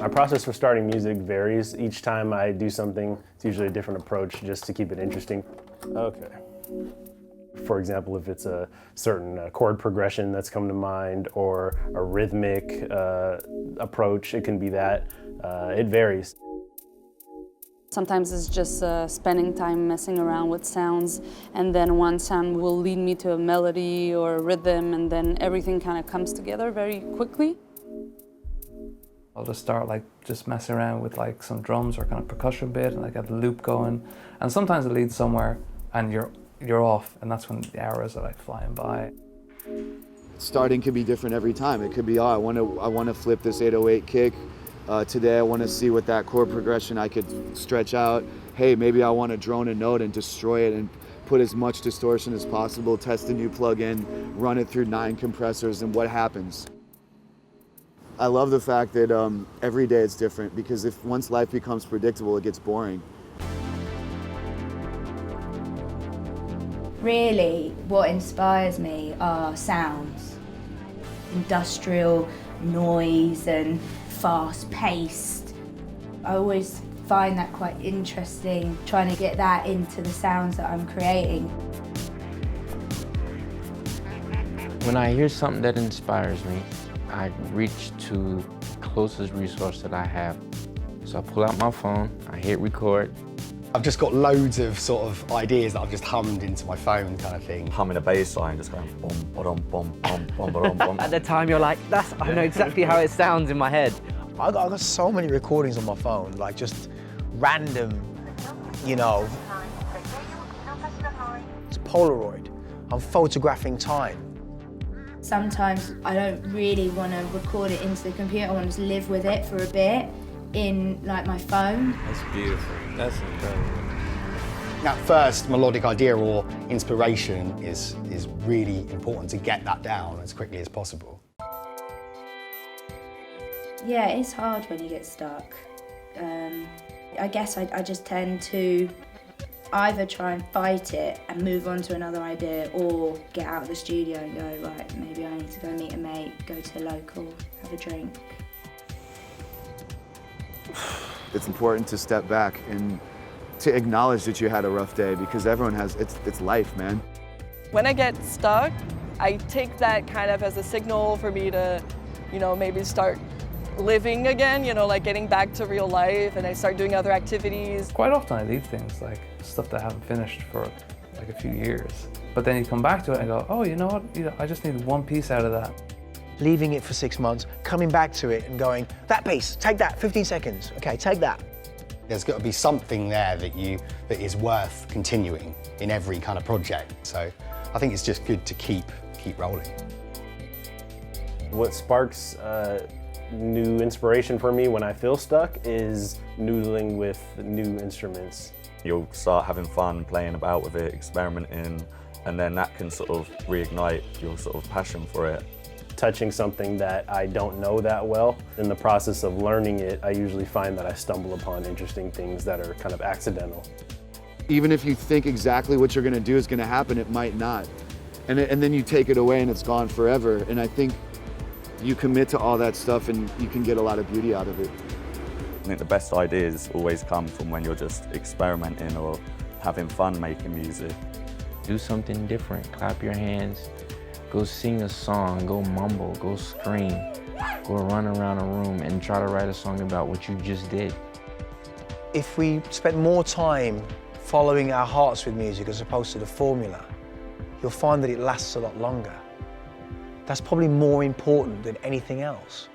My process for starting music varies. Each time I do something, it's usually a different approach just to keep it interesting. Okay. For example, if it's a certain chord progression that's come to mind or a rhythmic approach, it can be that. It varies. Sometimes it's just spending time messing around with sounds, and then one sound will lead me to a melody or a rhythm, and then everything kind of comes together very quickly. I'll just start just messing around with some drums or kind of percussion bit, and I get the loop going. And sometimes it leads somewhere and you're off, and that's when the hours are flying by. Starting could be different every time. It could be, I want to flip this 808 kick. Today I want to see what that chord progression I could stretch out. Hey, maybe I want to drone a note and destroy it and put as much distortion as possible, test a new plugin, run it through 9 compressors, and what happens? I love the fact that every day it's different, because once life becomes predictable, it gets boring. Really, what inspires me are sounds. Industrial noise and fast-paced. I always find that quite interesting, trying to get that into the sounds that I'm creating. When I hear something that inspires me, I reach to the closest resource that I have. So I pull out my phone, I hit record. I've just got loads of sort of ideas that I've just hummed into my phone kind of thing. Humming a bass line, just going bom, ba-dum, bom, bom, bom, ba-dum, bom. At the time you're like, I know exactly how it sounds in my head. I got so many recordings on my phone, just random, It's Polaroid. I'm photographing time. Sometimes I don't really want to record it into the computer. I want to just live with it for a bit in my phone. That's beautiful. That's incredible. That first melodic idea or inspiration is really important to get that down as quickly as possible. Yeah, it's hard when you get stuck. I guess I just tend to either try and fight it and move on to another idea, or get out of the studio and go, right, maybe I need to go meet a mate, go to the local, have a drink. It's important to step back and to acknowledge that you had a rough day, because everyone has, it's life, man. When I get stuck, I take that kind of as a signal for me to, maybe start living again, getting back to real life, and I start doing other activities. Quite often I leave things stuff that I haven't finished for a few years. But then you come back to it and go, oh, you know what? I just need one piece out of that. Leaving it for 6 months, coming back to it and going, that piece, take that, 15 seconds. Okay, take that. There's got to be something there that is worth continuing in every kind of project. So I think it's just good to keep rolling. What sparks new inspiration for me when I feel stuck is noodling with new instruments. You'll start having fun, playing about with it, experimenting, and then that can sort of reignite your sort of passion for it. Touching something that I don't know that well. In the process of learning it, I usually find that I stumble upon interesting things that are kind of accidental. Even if you think exactly what you're going to do is going to happen, it might not. And then you take it away and it's gone forever. And I think you commit to all that stuff and you can get a lot of beauty out of it. I think the best ideas always come from when you're just experimenting or having fun making music. Do something different, clap your hands, go sing a song, go mumble, go scream, go run around a room and try to write a song about what you just did. If we spent more time following our hearts with music as opposed to the formula, you'll find that it lasts a lot longer. That's probably more important than anything else.